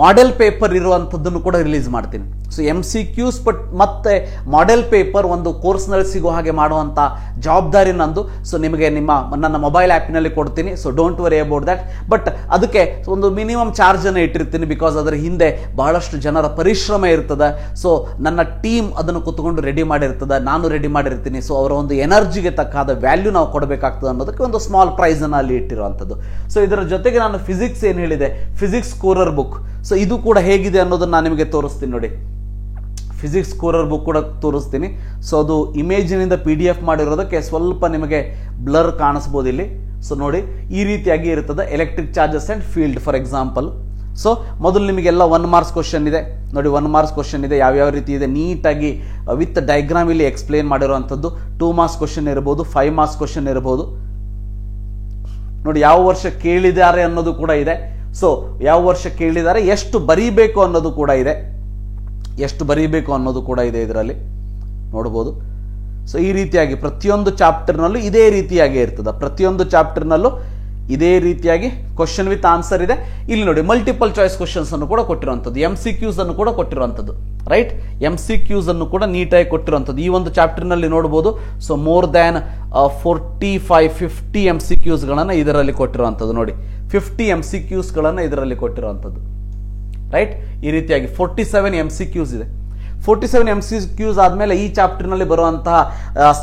ಮಾಡೆಲ್ ಪೇಪರ್ ಇರುವಂಥದ್ದನ್ನು ಕೂಡ ರಿಲೀಸ್ ಮಾಡ್ತೀನಿ. ಸೊ MCQs ಮತ್ತೆ ಮಾಡೆಲ್ ಪೇಪರ್ ಒಂದು ಕೋರ್ಸ್ನಲ್ಲಿ ಸಿಗೋ ಹಾಗೆ ಮಾಡುವಂಥ ಜವಾಬ್ದಾರಿ ನಂದು. ಸೊ ನಿಮಗೆ ನನ್ನ ಮೊಬೈಲ್ ಆ್ಯಪಿನಲ್ಲಿ ಕೊಡ್ತೀನಿ. So don't worry about that. But ಅದಕ್ಕೆ ಒಂದು ಮಿನಿಮಮ್ ಚಾರ್ಜನ್ನು ಇಟ್ಟಿರ್ತೀನಿ, ಬಿಕಾಸ್ ಅದರ ಹಿಂದೆ ಬಹಳಷ್ಟು ಜನರ ಪರಿಶ್ರಮ ಇರ್ತದೆ. ಸೊ ನನ್ನ ಟೀಮ್ ಅದನ್ನು ಕೂತ್ಕೊಂಡು ರೆಡಿ ಮಾಡಿರ್ತದೆ, ನಾನು ರೆಡಿ ಮಾಡಿರ್ತೀನಿ. ಸೊ ಅವರ ಒಂದು ಎನರ್ಜಿಗೆ ತಕ್ಕಾದ ವ್ಯಾಲ್ಯೂ ನಾವು ಕೊಡಬೇಕಾಗ್ತದೆ ಅನ್ನೋದಕ್ಕೆ ಒಂದು ಸ್ಮಾಲ್ ಪ್ರೈಸನ್ನು ಅಲ್ಲಿ ಇಟ್ಟಿರುವಂಥದ್ದು. ಸೊ ಇದರ ಜೊತೆಗೆ ನಾನು ಫಿಸಿಕ್ಸ್ ಏನು ಹೇಳಿದೆ, ಫಿಸಿಕ್ಸ್ ಸ್ಕೋರರ್ ಬುಕ್, ಸೊ ಇದು ಕೂಡ ಹೇಗಿದೆ ಅನ್ನೋದನ್ನು ನಾನು ನಿಮಗೆ ತೋರಿಸ್ತೀನಿ ನೋಡಿ. ಫಿಸಿಕ್ಸ್ ಸ್ಕೋರರ್ ಬುಕ್ ಕೂಡ ತೋರಿಸ್ತೀನಿ. ಸೊ ಅದು ಇಮೇಜಿನಿಂದ PDF ಮಾಡಿರೋದಕ್ಕೆ ಸ್ವಲ್ಪ ನಿಮಗೆ ಬ್ಲರ್ ಕಾಣಿಸ್ಬೋದು ಇಲ್ಲಿ. ಸೊ ನೋಡಿ, ಈ ರೀತಿಯಾಗಿ ಇರ್ತದೆ. Electric charges and field for example. So ಮೊದಲು ನಿಮಗೆಲ್ಲ 1 ಮಾರ್ಕ್ಸ್ ಕ್ವಶನ್ ಇದೆ ನೋಡಿ. 1 ಮಾರ್ಕ್ಸ್ ಕ್ವಶನ್ ಇದೆ, ಯಾವ್ಯಾವ ರೀತಿ ಇದೆ ನೀಟಾಗಿ ವಿತ್ ಡಯಾಗ್ರಾಮ್ ಇಲ್ಲಿ ಎಕ್ಸ್ಪ್ಲೇನ್ ಮಾಡಿರುವಂಥದ್ದು. 2 ಮಾರ್ಕ್ಸ್ ಕ್ವಶನ್ ಇರ್ಬೋದು, 5 ಮಾರ್ಕ್ಸ್ ಕ್ವಶನ್ ಇರ್ಬೋದು. ನೋಡಿ ಯಾವ ವರ್ಷ ಕೇಳಿದ್ದಾರೆ ಅನ್ನೋದು ಕೂಡ ಇದೆ. ಸೊ ಯಾವ ವರ್ಷ ಕೇಳಿದ್ದಾರೆ, ಎಷ್ಟು ಬರೀಬೇಕು ಅನ್ನೋದು ಕೂಡ ಇದೆ, ಇದರಲ್ಲಿ ನೋಡ್ಬೋದು. ಸೊ ಈ ರೀತಿಯಾಗಿ ಪ್ರತಿಯೊಂದು ಚಾಪ್ಟರ್ನಲ್ಲೂ ಇದೇ ರೀತಿಯಾಗಿ ಇರ್ತದೆ. ಪ್ರತಿಯೊಂದು ಚಾಪ್ಟರ್ನಲ್ಲೂ ಇದೇ ರೀತಿಯಾಗಿ ಕ್ವಶನ್ ವಿತ್ ಆನ್ಸರ್ ಇದೆ. ಇಲ್ಲಿ ನೋಡಿ ಮಲ್ಟಿಪಲ್ ಚಾಯ್ಸ್ ಕ್ವಶನ್ಸ್ ಅನ್ನು ಕೂಡ ಕೊಟ್ಟಿರುವಂಥದ್ದು, MCQs ಅನ್ನು ಕೂಡ ಕೊಟ್ಟಿರುವಂಥದ್ದು. ರೈಟ್, MCQs ಅನ್ನು ಕೂಡ ನೀಟಾಗಿ ಕೊಟ್ಟಿರುವಂಥದ್ದು ಈ ಒಂದು ಚಾಪ್ಟರ್ನಲ್ಲಿ ನೋಡ್ಬೋದು. ಸೊ ಮೋರ್ ದ್ಯಾನ್ 45-50 MCQsಗಳನ್ನು ಇದರಲ್ಲಿ ಕೊಟ್ಟಿರುವಂಥದ್ದು ನೋಡಿ. 50 MCQsಗಳನ್ನು ಇದರಲ್ಲಿ ಕೊಟ್ಟಿರುವಂಥದ್ದು. ರೈಟ್, ಈ ರೀತಿಯಾಗಿ 47 MCQs ಇದೆ. 47 MCQs ಆದಮೇಲೆ ಈ ಚಾಪ್ಟರ್ನಲ್ಲಿ ಬರುವಂತಹ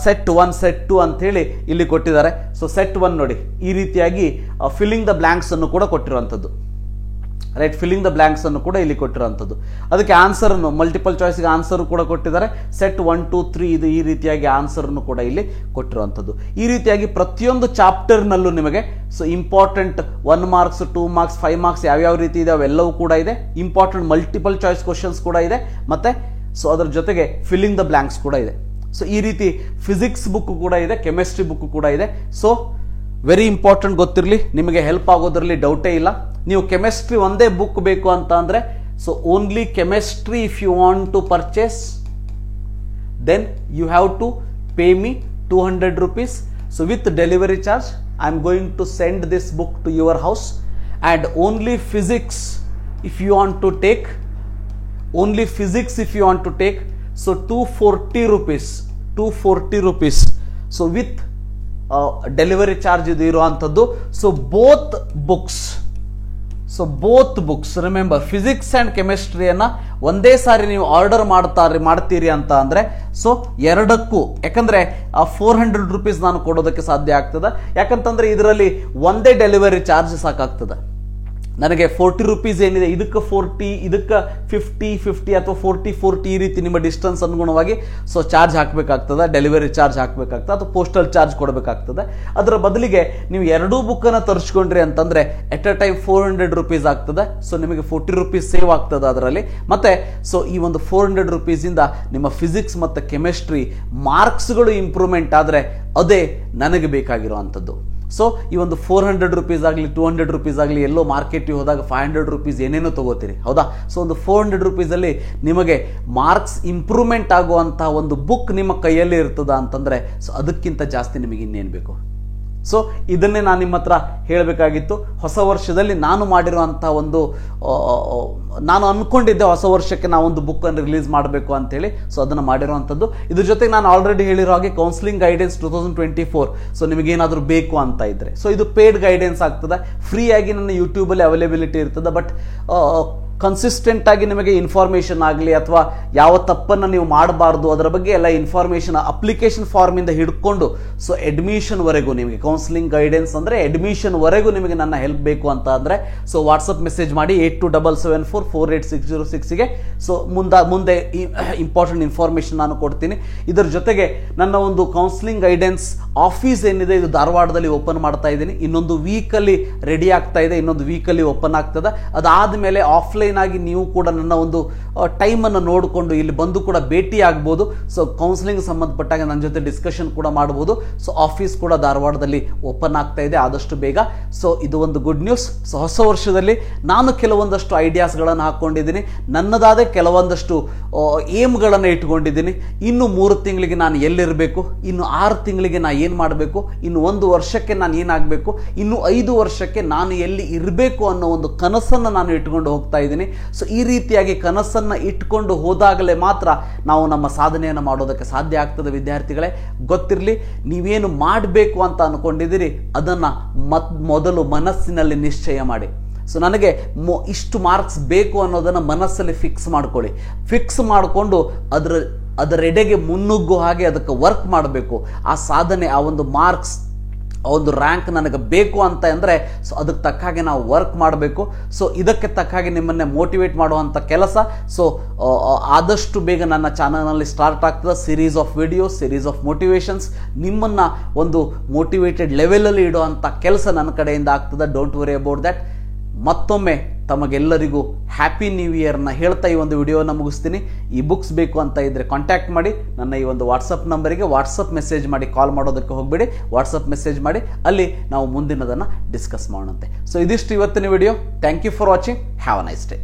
ಸೆಟ್ 1 ಸೆಟ್ 2 ಅಂತ ಹೇಳಿ ಇಲ್ಲಿ ಕೊಟ್ಟಿದ್ದಾರೆ. ಸೊ ಸೆಟ್ 1 ನೋಡಿ ಈ ರೀತಿಯಾಗಿ ಫಿಲ್ಲಿಂಗ್ ದ ಬ್ಲ್ಯಾಂಕ್ಸ್ ಅನ್ನು ಕೂಡ ಕೊಟ್ಟಿರುವಂಥದ್ದು. ರೈಟ್, ಫಿಲ್ಲಿಂಗ್ ದ ಬ್ಲ್ಯಾಂಕ್ಸ್ ಅನ್ನು ಕೂಡ ಇಲ್ಲಿ ಕೊಟ್ಟಿರುವಂಥದ್ದು. ಅದಕ್ಕೆ ಆನ್ಸರ್ ಅನ್ನು ಮಲ್ಟಿಪಲ್ ಚಾಯ್ಸ್ಗೆ ಆನ್ಸರ್ ಕೂಡ ಕೊಟ್ಟಿದ್ದಾರೆ. ಸೆಟ್ 1, 2, 3 ಇದು ಈ ರೀತಿಯಾಗಿ ಆನ್ಸರ್ ಅನ್ನು ಕೂಡ ಇಲ್ಲಿ ಕೊಟ್ಟಿರುವಂಥದ್ದು. ಈ ರೀತಿಯಾಗಿ ಪ್ರತಿಯೊಂದು ಚಾಪ್ಟರ್ನಲ್ಲೂ ನಿಮಗೆ so important 1 marks, 2 marks, 5 marks ಯಾವ್ಯಾವ ರೀತಿ ಇದೆ ಅವೆಲ್ಲವೂ ಕೂಡ ಇದೆ. ಇಂಪಾರ್ಟೆಂಟ್ ಮಲ್ಟಿಪಲ್ ಚಾಯ್ಸ್ ಕ್ವಶನ್ಸ್ ಕೂಡ ಇದೆ. ಮತ್ತೆ ಸೊ ಅದರ ಜೊತೆಗೆ ಫಿಲ್ಲಿಂಗ್ ದ ಬ್ಲ್ಯಾಂಕ್ಸ್ ಕೂಡ ಇದೆ. ಸೊ ಈ ರೀತಿ ಫಿಸಿಕ್ಸ್ ಬುಕ್ ಕೂಡ ಇದೆ, ಕೆಮಿಸ್ಟ್ರಿ ಬುಕ್ ಕೂಡ ಇದೆ. ಸೊ ವೆರಿ ಇಂಪಾರ್ಟೆಂಟ್, ಗೊತ್ತಿರಲಿ, ನಿಮಗೆ ಹೆಲ್ಪ್ ಆಗೋದ್ರಲ್ಲಿ ಡೌಟೇ ಇಲ್ಲ. ನೀವು ಕೆಮಿಸ್ಟ್ರಿ ಒಂದೇ ಬುಕ್ ಬೇಕು ಅಂತ ಅಂದರೆ, so only chemistry if you want to purchase, then you have to pay me 200 rupees. So with delivery charge, I am going to send this book to your house. And only physics if you want to take, only physics if you want to take, so 240 rupees, 240 rupees. So with delivery charge ಇದು ಇರುವಂಥದ್ದು. So both books remember, physics and ಕೆಮಿಸ್ಟ್ರಿಯನ್ನು ಒಂದೇ ಸಾರಿ ನೀವು order ಮಾಡ್ತೀರಿ ಅಂತ ಅಂದರೆ, so ಎರಡಕ್ಕೂ, ಯಾಕಂದರೆ 400 rupees ನಾನು ಕೊಡೋದಕ್ಕೆ ಸಾಧ್ಯ ಆಗ್ತದೆ. ಯಾಕಂತಂದರೆ ಇದರಲ್ಲಿ ಒಂದೇ ಡೆಲಿವರಿ ಚಾರ್ಜ್ ಸಾಕಾಗ್ತದೆ. ನನಗೆ 40 rupees ಏನಿದೆ, ಇದಕ್ಕೆ 40, ಇದಕ್ಕೆ 50 ಅಥವಾ 40 ಈ ರೀತಿ ನಿಮ್ಮ ಡಿಸ್ಟೆನ್ಸ್ ಅನುಗುಣವಾಗಿ ಸೊ ಚಾರ್ಜ್ ಹಾಕಬೇಕಾಗ್ತದೆ, ಡೆಲಿವರಿ ಚಾರ್ಜ್ ಹಾಕಬೇಕಾಗ್ತದೆ ಅಥವಾ ಪೋಸ್ಟಲ್ ಚಾರ್ಜ್ ಕೊಡಬೇಕಾಗ್ತದೆ. ಅದರ ಬದಲಿಗೆ ನೀವು ಎರಡೂ ಬುಕ್ಕನ್ನು ತರಿಸ್ಕೊಂಡ್ರಿ ಅಂತಂದರೆ ಎಟ್ ಅ ಟೈಮ್ 400 rupees ಆಗ್ತದೆ. ಸೊ ನಿಮಗೆ 40 rupees ಸೇವ್ ಆಗ್ತದೆ ಅದರಲ್ಲಿ. ಮತ್ತು ಸೊ ಈ ಒಂದು 400 rupeesiಂದ ನಿಮ್ಮ ಫಿಸಿಕ್ಸ್ ಮತ್ತು ಕೆಮಿಸ್ಟ್ರಿ ಮಾರ್ಕ್ಸ್ಗಳು ಇಂಪ್ರೂವ್ಮೆಂಟ್ ಆದರೆ ಅದೇ ನನಗೆ ಬೇಕಾಗಿರುವಂಥದ್ದು. ಸೊ ಈ ಒಂದು 400 rupees ಆಗಲಿ 200 rupees ಆಗಲಿ, ಎಲ್ಲೋ ಮಾರ್ಕೆಟಿಗೆ ಹೋದಾಗ 500 rupees ಏನೇನೋ ತಗೋತೀರಿ, ಹೌದಾ? ಸೊ ಒಂದು 400 rupees ಅಲ್ಲಿ ನಿಮಗೆ ಮಾರ್ಕ್ಸ್ ಇಂಪ್ರೂವ್ಮೆಂಟ್ ಆಗುವಂಥ ಒಂದು ಬುಕ್ ನಿಮ್ಮ ಕೈಯಲ್ಲಿ ಇರ್ತದ ಅಂತಂದರೆ, ಸೊ ಅದಕ್ಕಿಂತ ಜಾಸ್ತಿ ನಿಮಗೆ ಇನ್ನೇನು ಬೇಕು? ಸೊ ಇದನ್ನೇ ನಾನು ನಿಮ್ಮ ಹತ್ರ ಹೇಳಬೇಕಾಗಿತ್ತು. ಹೊಸ ವರ್ಷದಲ್ಲಿ ನಾನು ಮಾಡಿರುವಂಥ ಒಂದು, ನಾನು ಅಂದ್ಕೊಂಡಿದ್ದೆ ಹೊಸ ವರ್ಷಕ್ಕೆ ನಾವೊಂದು ಬುಕ್ಕನ್ನು ರಿಲೀಸ್ ಮಾಡಬೇಕು ಅಂತೇಳಿ. ಸೊ ಅದನ್ನು ಮಾಡಿರುವಂಥದ್ದು. ಇದ್ರ ಜೊತೆಗೆ ನಾನು ಆಲ್ರೆಡಿ ಹೇಳಿರೋ ಹಾಗೆ ಕೌನ್ಸಿಲಿಂಗ್ ಗೈಡೆನ್ಸ್ 2024, ಸೊ ನಿಮಗೇನಾದರೂ ಬೇಕು ಅಂತ ಇದ್ದರೆ, ಸೊ ಇದು ಪೇಯ್ಡ್ ಗೈಡೆನ್ಸ್ ಆಗ್ತದೆ. ಫ್ರೀಯಾಗಿ ನನ್ನ ಯೂಟ್ಯೂಬಲ್ಲಿ ಅವೈಲೇಬಿಲಿಟಿ ಇರ್ತದೆ. ಬಟ್ ಕನ್ಸಿಸ್ಟೆಂಟ್ ಆಗಿ ನಿಮಗೆ ಇನ್ಫಾರ್ಮೇಷನ್ ಆಗಲಿ ಅಥವಾ ಯಾವ ತಪ್ಪನ್ನು ನೀವು ಮಾಡಬಾರ್ದು ಅದರ ಬಗ್ಗೆ ಎಲ್ಲ ಇನ್ಫಾರ್ಮೇಷನ್ ಅಪ್ಲಿಕೇಶನ್ ಫಾರ್ಮಿಂದ ಹಿಡ್ಕೊಂಡು ಸೊ ಅಡ್ಮಿಷನ್ವರೆಗೂ ನಿಮಗೆ ಕೌನ್ಸಿಲಿಂಗ್ ಗೈಡೆನ್ಸ್ ಅಂದರೆ ಅಡ್ಮಿಷನ್ವರೆಗೂ ನಿಮಗೆ ನನ್ನ ಹೆಲ್ಪ್ ಬೇಕು ಅಂತ ಅಂದರೆ, ಸೊ ವಾಟ್ಸಪ್ ಮೆಸೇಜ್ ಮಾಡಿ 8277448606ಗೆ. ಸೊ ಮುಂದೆ ಇಂಪಾರ್ಟೆಂಟ್ ಇನ್ಫಾರ್ಮೇಷನ್ ನಾನು ಕೊಡ್ತೀನಿ. ಇದರ ಜೊತೆಗೆ ನನ್ನ ಒಂದು ಕೌನ್ಸಿಲಿಂಗ್ ಗೈಡೆನ್ಸ್ ಆಫೀಸ್ ಏನಿದೆ ಇದು ಧಾರವಾಡದಲ್ಲಿ ಓಪನ್ ಮಾಡ್ತಾ ಇದ್ದೀನಿ. ಇನ್ನೊಂದು ವೀಕಲ್ಲಿ ರೆಡಿ ಆಗ್ತಾ ಇದೆ, ಇನ್ನೊಂದು ವೀಕಲ್ಲಿ ಓಪನ್ ಆಗ್ತದೆ. ಅದಾದಮೇಲೆ ಆಫ್ಲೈನ್ ಆಗಿ ನೀವು ಕೂಡ ನನ್ನ ಒಂದು ಟೈಮನ್ನು ನೋಡಿಕೊಂಡು ಇಲ್ಲಿ ಬಂದು ಕೂಡ ಭೇಟಿ ಆಗ್ಬೋದು. ಸೊ ಕೌನ್ಸಿಲಿಂಗ್ ಸಂಬಂಧಪಟ್ಟಾಗ ನನ್ನ ಜೊತೆ ಡಿಸ್ಕಷನ್ ಕೂಡ ಮಾಡ್ಬೋದು. ಸೊ ಆಫೀಸ್ ಕೂಡ ಧಾರವಾಡದಲ್ಲಿ ಓಪನ್ ಆಗ್ತಾ ಇದೆ ಆದಷ್ಟು ಬೇಗ. ಸೊ ಇದು ಒಂದು ಗುಡ್ ನ್ಯೂಸ್. ಸೊ ಹೊಸ ವರ್ಷದಲ್ಲಿ ನಾನು ಕೆಲವೊಂದಷ್ಟು ಐಡಿಯಾಸ್ಗಳನ್ನು ಹಾಕ್ಕೊಂಡಿದ್ದೀನಿ, ನನ್ನದಾದ ಕೆಲವೊಂದಷ್ಟು ಏಮ್ಗಳನ್ನು ಇಟ್ಕೊಂಡಿದ್ದೀನಿ. ಇನ್ನು 3 ತಿಂಗಳಿಗೆ ನಾನು ಎಲ್ಲಿರಬೇಕು, ಇನ್ನು 6 ತಿಂಗಳಿಗೆ ನಾನು ಏನು ಮಾಡಬೇಕು, ಇನ್ನು 1 ವರ್ಷಕ್ಕೆ ನಾನು ಏನಾಗಬೇಕು, ಇನ್ನು 5 ವರ್ಷಕ್ಕೆ ನಾನು ಎಲ್ಲಿ ಇರಬೇಕು ಅನ್ನೋ ಒಂದು ಕನಸನ್ನು ನಾನು ಇಟ್ಕೊಂಡು ಹೋಗ್ತಾ ಇದ್ದೀನಿ. ಸೊ ಈ ರೀತಿಯಾಗಿ ಕನಸನ್ನು ಇಟ್ಕೊಂಡು ಹೋದಾಗಲೇ ಮಾತ್ರ ನಾವು ನಮ್ಮ ಸಾಧನೆಯನ್ನು ಮಾಡೋದಕ್ಕೆ ಸಾಧ್ಯ ಆಗ್ತದೆ. ವಿದ್ಯಾರ್ಥಿಗಳೇ, ಗೊತ್ತಿರಲಿ, ನೀವೇನು ಮಾಡಬೇಕು ಅಂತ ಅನ್ಕೊಂಡಿದ್ದೀರಿ ಅದನ್ನು ಮೊದಲು ಮನಸ್ಸಿನಲ್ಲಿ ನಿಶ್ಚಯ ಮಾಡಿ. ಸೊ ನನಗೆ ಇಷ್ಟು ಮಾರ್ಕ್ಸ್ ಬೇಕು ಅನ್ನೋದನ್ನು ಮನಸ್ಸಲ್ಲಿ ಫಿಕ್ಸ್ ಮಾಡ್ಕೊಳ್ಳಿ. ಫಿಕ್ಸ್ ಮಾಡಿಕೊಂಡು ಅದರೆಡೆಗೆ ಮುನ್ನುಗ್ಗೋ ಹಾಗೆ ಅದಕ್ಕೆ ವರ್ಕ್ ಮಾಡಬೇಕು. ಆ ಸಾಧನೆ, ಆ ಒಂದು ಮಾರ್ಕ್ಸ್, ಆ ಒಂದು ರ್ಯಾಂಕ್ ನನಗೆ ಬೇಕು ಅಂತ ಅಂದರೆ, ಸೊ ಅದಕ್ಕೆ ತಕ್ಕ ಹಾಗೆ ನಾವು ವರ್ಕ್ ಮಾಡಬೇಕು. ಸೊ ಇದಕ್ಕೆ ತಕ್ಕ ಹಾಗೆ ನಿಮ್ಮನ್ನೇ ಮೋಟಿವೇಟ್ ಮಾಡುವಂಥ ಕೆಲಸ ಸೊ ಆದಷ್ಟು ಬೇಗ ನನ್ನ ಚಾನಲ್ನಲ್ಲಿ ಸ್ಟಾರ್ಟ್ ಆಗ್ತದೆ. Series of videos, series of motivations, ನಿಮ್ಮನ್ನು ಒಂದು ಮೋಟಿವೇಟೆಡ್ ಲೆವೆಲಲ್ಲಿ ಇಡುವಂಥ ಕೆಲಸ ನನ್ನ ಕಡೆಯಿಂದ ಆಗ್ತದೆ. Don't worry about that. ಮತ್ತೊಮ್ಮೆ ತಮಗೆಲ್ಲರಿಗೂ ಹ್ಯಾಪಿ ನ್ಯೂ ಇಯರ್ನ ಹೇಳ್ತಾ ಈ ಒಂದು ವಿಡಿಯೋನ ಮುಗಿಸ್ತೀನಿ. ಈ ಬುಕ್ಸ್ ಬೇಕು ಅಂತ ಇದ್ದರೆ ಕಾಂಟ್ಯಾಕ್ಟ್ ಮಾಡಿ. ನನ್ನ ಈ ಒಂದು ವಾಟ್ಸಪ್ ನಂಬರಿಗೆ ವಾಟ್ಸಪ್ ಮೆಸೇಜ್ ಮಾಡಿ, ಕಾಲ್ ಮಾಡೋದಕ್ಕೆ ಹೋಗಬೇಡಿ. ವಾಟ್ಸಪ್ ಮೆಸೇಜ್ ಮಾಡಿ, ಅಲ್ಲಿ ನಾವು ಮುಂದಿನದನ್ನು ಡಿಸ್ಕಸ್ ಮಾಡೋಣಂತೆ. ಸೊ ಇದಿಷ್ಟು ಇವತ್ತಿನ video. Thank you for watching. Have a nice day.